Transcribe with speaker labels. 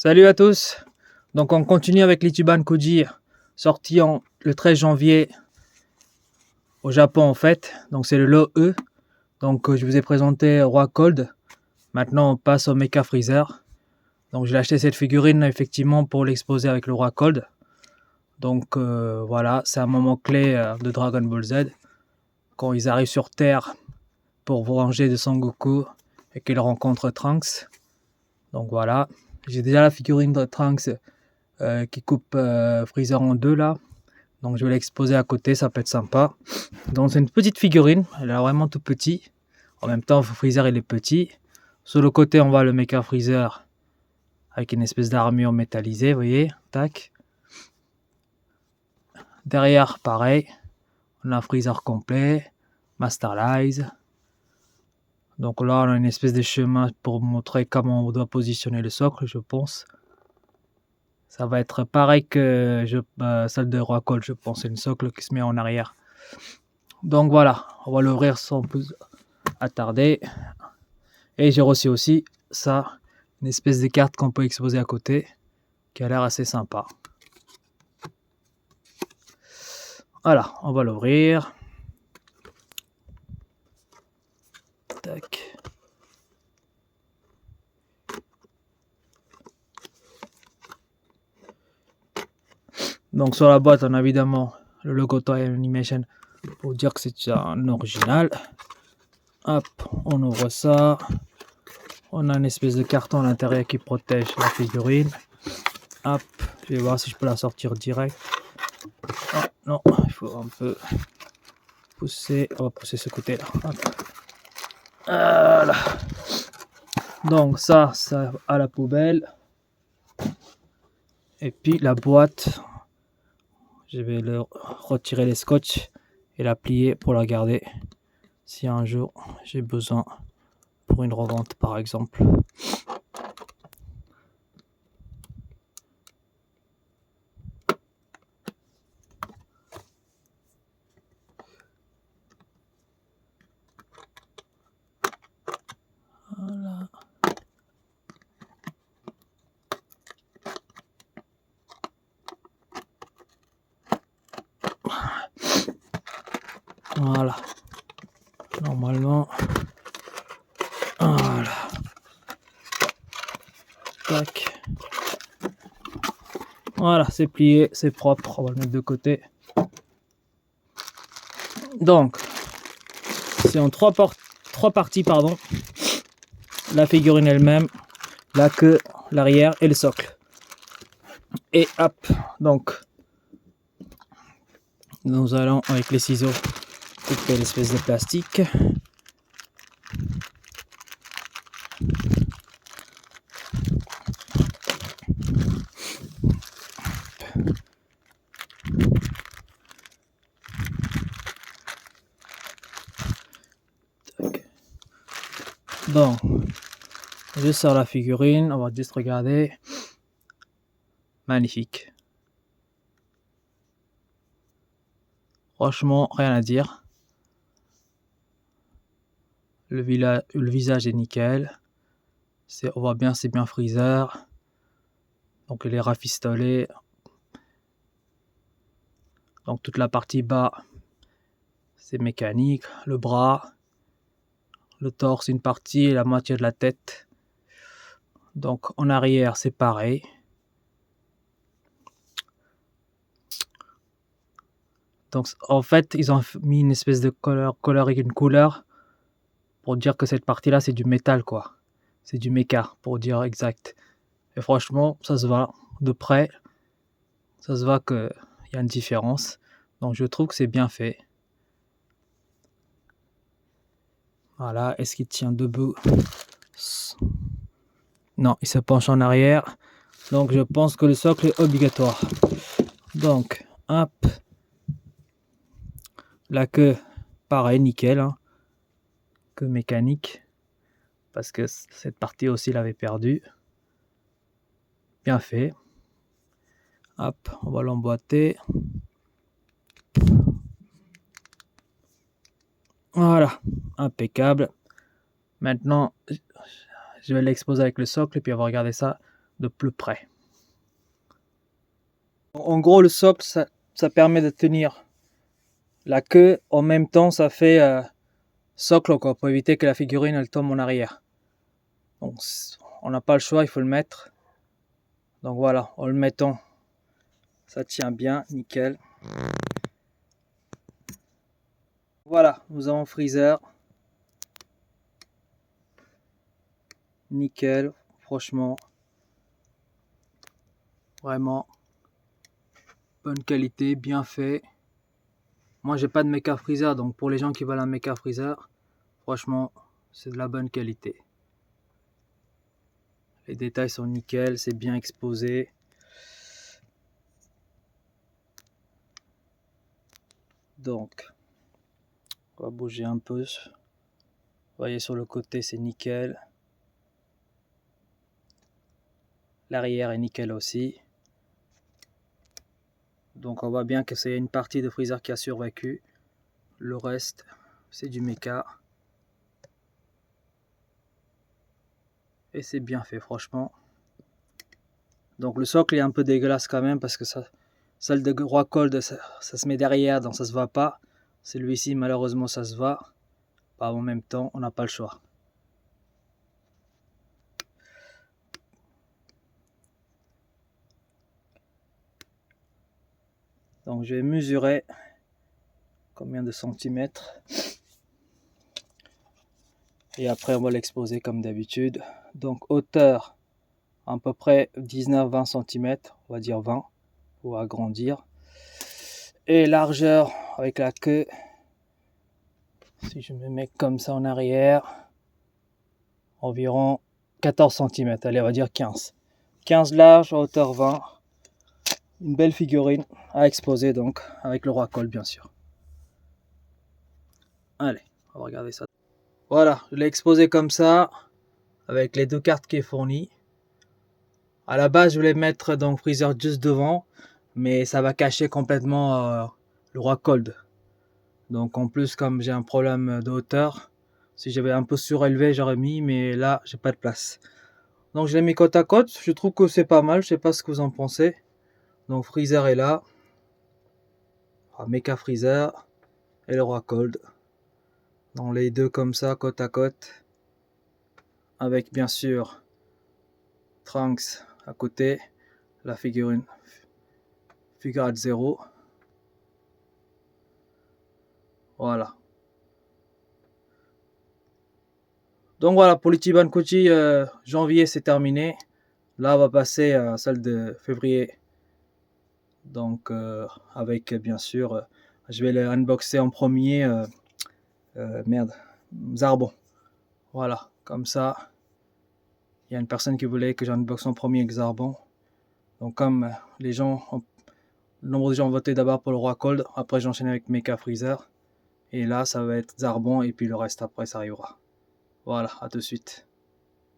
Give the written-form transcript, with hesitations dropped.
Speaker 1: Salut à tous. Donc on continue avec l'Ichiban Koji, sorti le 13 janvier au Japon en fait. Donc c'est le lot E. Donc je vous ai présenté Roi Cold. Maintenant on passe au Mecha Freezer. Donc j'ai acheté cette figurine effectivement pour l'exposer avec le Roi Cold. Donc voilà, c'est un moment clé de Dragon Ball Z. Quand ils arrivent sur Terre pour venger de Son Goku et qu'ils rencontrent Trunks. Donc voilà, j'ai déjà la figurine de Trunks qui coupe Freezer en deux là. Donc je vais l'exposer à côté, ça peut être sympa. Donc c'est une petite figurine, elle est vraiment tout petit. En même temps, Freezer il est petit. Sur le côté, on voit le Mecha Freezer avec une espèce d'armure métallisée, vous voyez, tac. Derrière, pareil, on a un Freezer complet, Masterlize. Donc là, on a une espèce de chemin pour montrer comment on doit positionner le socle, je pense. Ça va être pareil que celle de Roi Cold, je pense. C'est une socle qui se met en arrière. Donc voilà, on va l'ouvrir sans plus attarder. Et j'ai reçu aussi ça, une espèce de carte qu'on peut exposer à côté, qui a l'air assez sympa. Voilà, on va l'ouvrir. Tac. Donc sur la boîte, on a évidemment le logo Toei Animation pour dire que c'est un original. Hop, on ouvre ça. On a une espèce de carton à l'intérieur qui protège la figurine. Hop, je vais voir si je peux la sortir direct. Oh, non, il faut un peu pousser. On va pousser ce côté-là. Voilà. Donc ça à la poubelle. Et puis la boîte, je vais retirer les scotch et la plier pour la garder si un jour j'ai besoin pour une revente par exemple. Voilà. Voilà. Normalement. Voilà. Tac. Voilà, c'est plié, c'est propre. On va le mettre de côté. Donc, c'est en trois parties, pardon. La figurine elle-même, la queue, l'arrière et le socle. Et hop, donc, nous allons avec les ciseaux couper l'espèce de plastique. Donc, je sors la figurine, on va juste regarder. Magnifique. Franchement, rien à dire. Le visage est nickel. On voit bien, c'est bien Freezer. Donc il est rafistolé. Donc toute la partie bas, c'est mécanique. Le bras, le torse, une partie et la moitié de la tête. Donc en arrière, c'est pareil. Donc en fait, ils ont mis une espèce de colorique, une couleur pour dire que cette partie-là, c'est du métal, quoi. C'est du méca, pour dire exact. Et franchement, ça se voit de près. Ça se voit qu'il y a une différence. Donc je trouve que c'est bien fait. Voilà, est-ce qu'il tient debout? Non, il se penche en arrière. Donc je pense que le socle est obligatoire. Donc, hop. La queue, pareil, nickel. Hein. Queue mécanique. Parce que cette partie aussi l'avait perdue. Bien fait. Hop, on va l'emboîter. Voilà, impeccable. Maintenant, je vais l'exposer avec le socle et puis on va regarder ça de plus près. En gros, le socle, ça permet de tenir la queue. En même temps, ça fait socle quoi, pour éviter que la figurine elle tombe en arrière. Donc, on n'a pas le choix, il faut le mettre. Donc voilà, en le mettant, ça tient bien, nickel. Voilà, nous avons freezer. Nickel, franchement. Vraiment. Bonne qualité, bien fait. Moi, j'ai pas de mecha freezer, donc pour les gens qui veulent un mecha freezer, franchement, c'est de la bonne qualité. Les détails sont nickel, c'est bien exposé. Donc, on va bouger un peu. Vous voyez sur le côté, c'est nickel. L'arrière est nickel aussi. Donc on voit bien que c'est une partie de freezer qui a survécu. Le reste, c'est du mecha. Et c'est bien fait, franchement. Donc le socle est un peu dégueulasse quand même parce que ça, celle de Rockhold, ça se met derrière, donc ça se voit pas. Celui-ci, malheureusement, ça se voit. Pas en même temps, on n'a pas le choix. Donc je vais mesurer combien de centimètres. Et après, on va l'exposer comme d'habitude. Donc hauteur, à peu près 19-20 cm, on va dire 20 pour agrandir. Et largeur avec la queue, si je me mets comme ça en arrière, environ 14 cm, allez on va dire 15. 15 large, hauteur 20. Une belle figurine à exposer donc, avec le Rockhold bien sûr. Allez, on va regarder ça. Voilà, je l'ai exposé comme ça, avec les deux cartes qui est fournies. À la base, je voulais mettre donc freezer juste devant, mais ça va cacher complètement le Rockhold. Donc en plus, comme j'ai un problème de hauteur, si j'avais un peu surélevé, j'aurais mis, mais là, j'ai pas de place. Donc je l'ai mis côte à côte, je trouve que c'est pas mal, je sais pas ce que vous en pensez. Donc freezer est là, mecha freezer et le Rockhold. Dans les deux comme ça, côte à côte, avec bien sûr Trunks à côté, la figurine Figurade 0. Voilà. Donc voilà, pour l'Ichiban Koji, janvier c'est terminé. Là on va passer à celle de février. Donc avec bien sûr, je vais le unboxer en premier. Zarbon. Voilà, comme ça. Il y a une personne qui voulait que j'unboxe en premier avec Zarbon. Donc comme le nombre de gens ont voté d'abord pour le Rockhold, après j'enchaîne avec Mecha Freezer. Et là ça va être Zarbon et puis le reste après ça arrivera. Voilà, à tout de suite.